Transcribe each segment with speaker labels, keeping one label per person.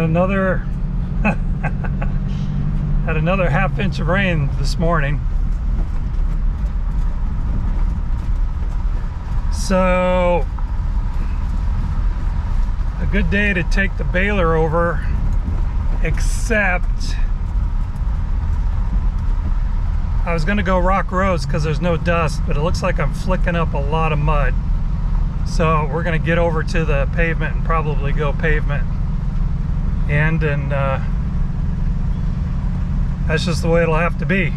Speaker 1: another had another half-inch of rain this morning. So a good day to take the baler over, except I was gonna go rock roads because there's no dust, but it looks like I'm flicking up a lot of mud. So we're gonna get over to the pavement and probably go pavement and that's just the way it'll have to be.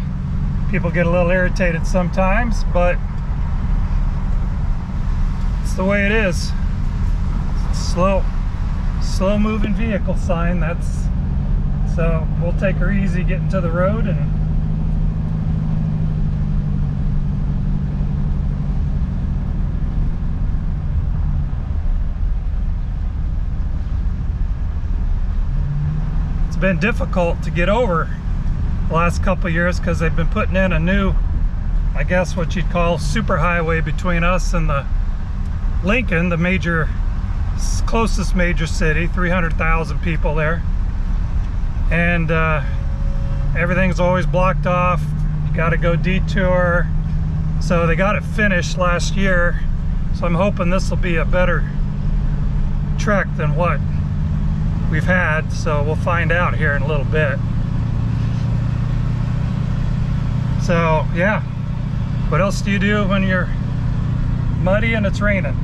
Speaker 1: People get a little irritated sometimes, but it's the way it is. Slow moving vehicle sign. So we'll take her easy getting to the road, and it's been difficult to get over the last couple of years because they've been putting in a new, I guess what you'd call super highway between us and the Lincoln, the closest major city, 300,000 people there, and everything's always blocked off. You got to go detour. So they got it finished last year, so I'm hoping this will be a better trek than what we've had. So we'll find out here in a little bit. So yeah, what else do you do when you're muddy and it's raining?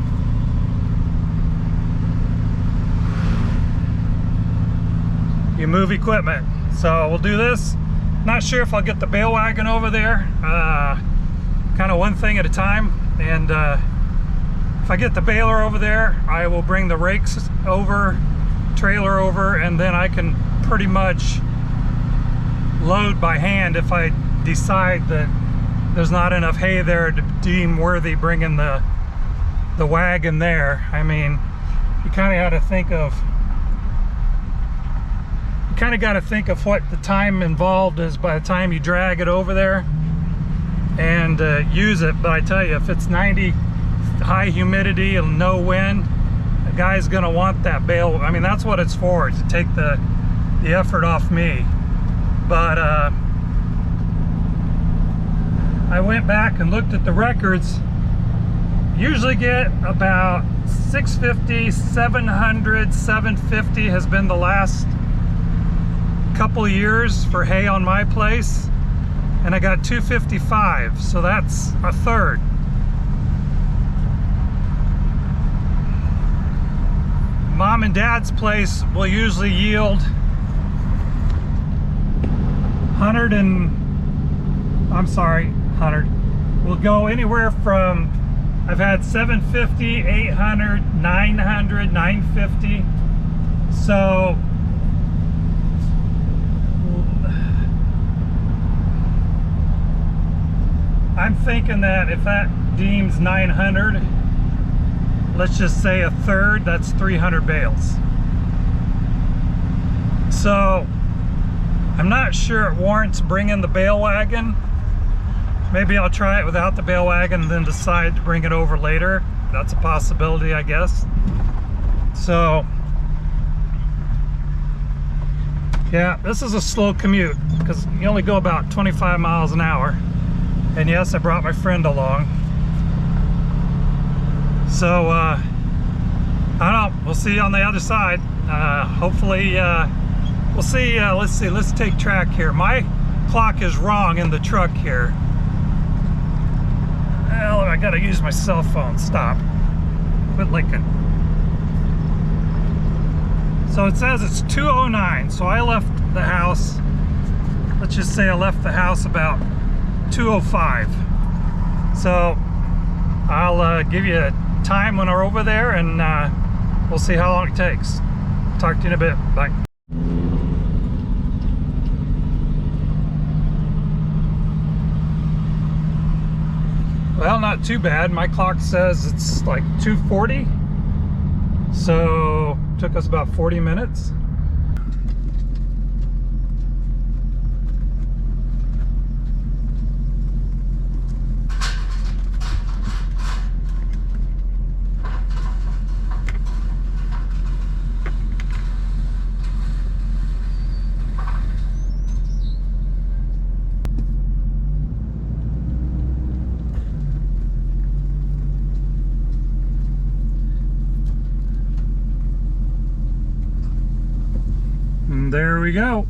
Speaker 1: You move equipment. So we'll do this. Not sure if I'll get the bale wagon over there, kind of one thing at a time. And if I get the baler over there, I will bring the rakes over, trailer over, and then I can pretty much load by hand if I decide that there's not enough hay there to deem worthy bringing the wagon there. I mean, you kind of got to think of what the time involved is by the time you drag it over there and use it. But I tell you, if it's 90 high humidity and no wind, the guy's gonna want that bale. I mean, that's what it's for, to take the effort off me. But I went back and looked at the records. Usually get about 650, 700, 750 has been the last couple of years for hay on my place, and I got 255, so that's a third. Mom and Dad's place will usually yield 100. We'll go anywhere from, I've had 750, 800, 900, 950. So I'm thinking that if that deems 900, let's just say a third, that's 300 bales. So I'm not sure it warrants bringing the bale wagon. Maybe I'll try it without the bale wagon and then decide to bring it over later. That's a possibility, I guess. So yeah, this is a slow commute because you only go about 25 miles an hour. And yes, I brought my friend along. So I don't know, we'll see you on the other side. Hopefully we'll see. Let's take track here. My clock is wrong in the truck here. Well, I gotta use my cell phone. Stop. Quit licking. So it says it's 2:09, so I left the house, let's just say I left the house about 2:05. So I'll give you a time when we're over there, and we'll see how long it takes. Talk to you in a bit. Bye. Well, not too bad. My clock says it's like 2:40, so took us about 40 minutes. And there we go.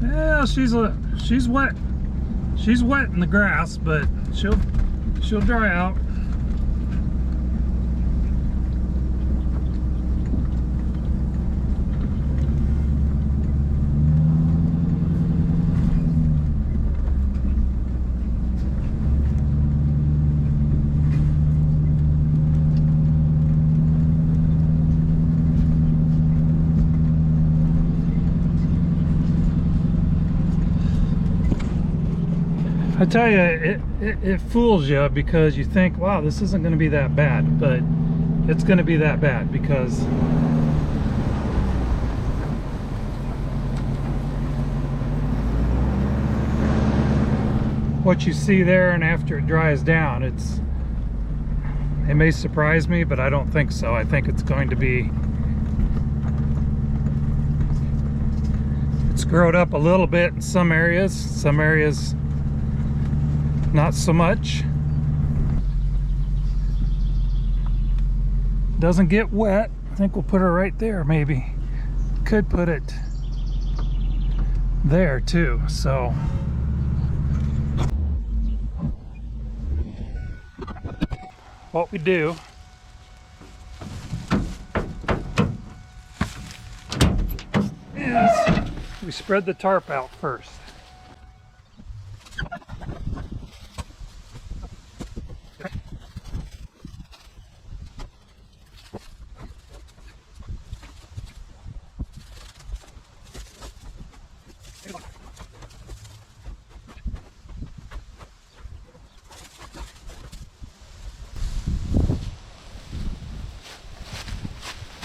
Speaker 1: Yeah, she's wet. She's wet in the grass, but she'll dry out. I tell you, it fools you because you think, wow, this isn't going to be that bad, but it's going to be that bad because what you see there, and after it dries down, it may surprise me, but I don't think so. I think it's going to be, it's growed up a little bit in some areas not so much. Doesn't get wet. I think we'll put her right there, maybe. Could put it there too, so. What we do is we spread the tarp out first.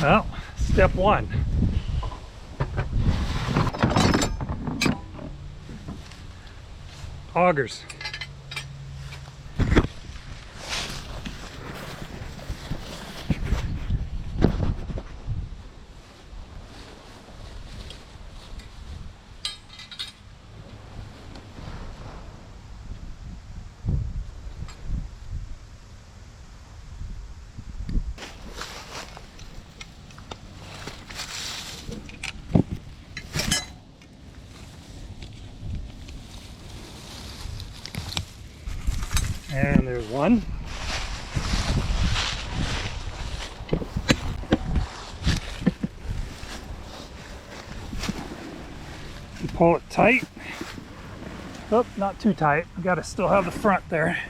Speaker 1: Well, step one. Augers. And there's one. You pull it tight. Oh, not too tight. You gotta still have the front there.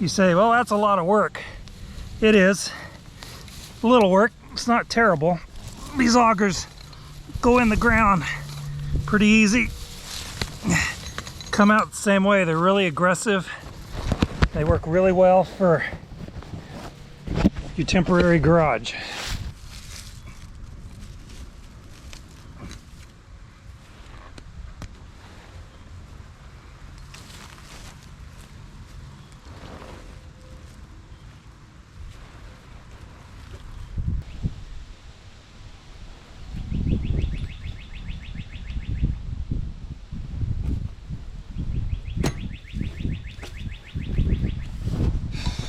Speaker 1: You say, well, that's a lot of work. It is. A little work. It's not terrible. These augers go in the ground pretty easy. Come out the same way. They're really aggressive. They work really well for your temporary garage.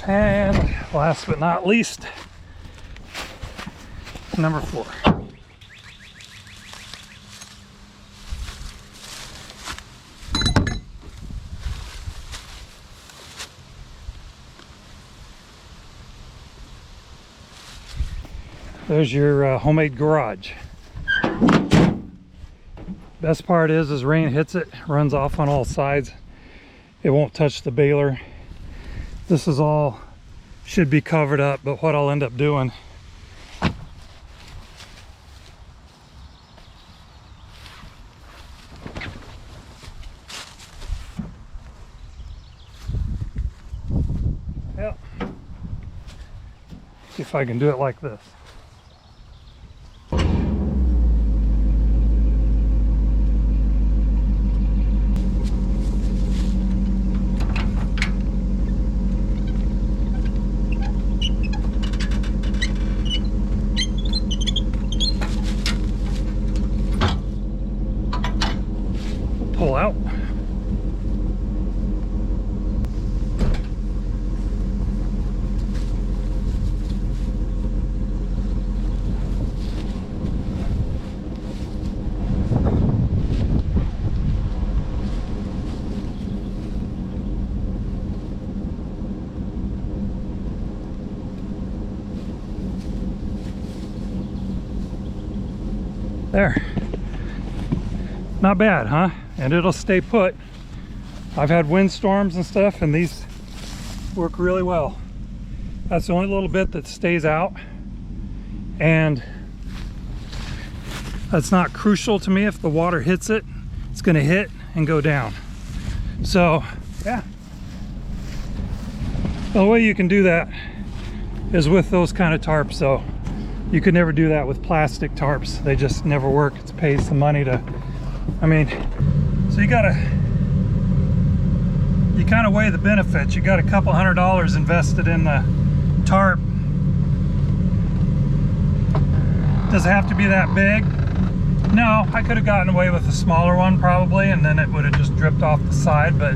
Speaker 1: And last but not least, number 4. There's your homemade garage. Best part is rain hits it, runs off on all sides. It won't touch the baler. This is all should be covered up, but what I'll end up doing see if I can do it like this. There. Not bad, huh? And it'll stay put. I've had windstorms and stuff, and these work really well. That's the only little bit that stays out, and that's not crucial to me. If the water hits it, it's going to hit and go down. So yeah, the way you can do that is with those kind of tarps. So you could never do that with plastic tarps. They just never work. It pays the money to, I mean, so you kind of weigh the benefits. You got a couple $100 invested in the tarp. Does it have to be that big? No, I could have gotten away with a smaller one probably, and then it would have just dripped off the side, but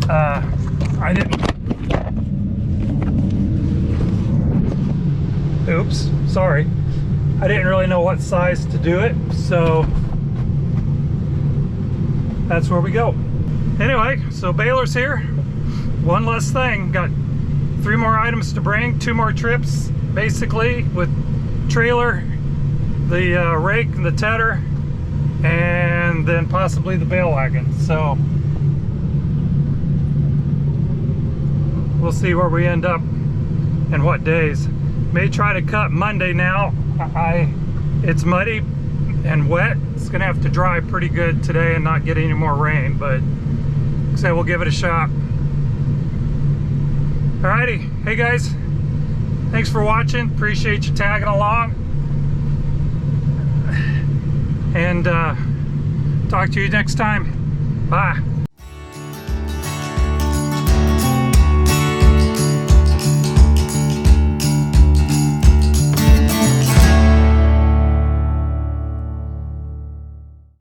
Speaker 1: I didn't. Oops, sorry. I didn't really know what size to do it, so that's where we go. Anyway, so baler's here. One less thing. Got 3 more items to bring, 2 more trips, basically, with trailer, the rake and the tedder, and then possibly the bale wagon. So we'll see where we end up and what days. May try to cut Monday now. It's muddy and wet. It's gonna have to dry pretty good today and not get any more rain, but so we'll give it a shot. Alrighty, hey guys, thanks for watching. Appreciate you tagging along, and talk to you next time. Bye.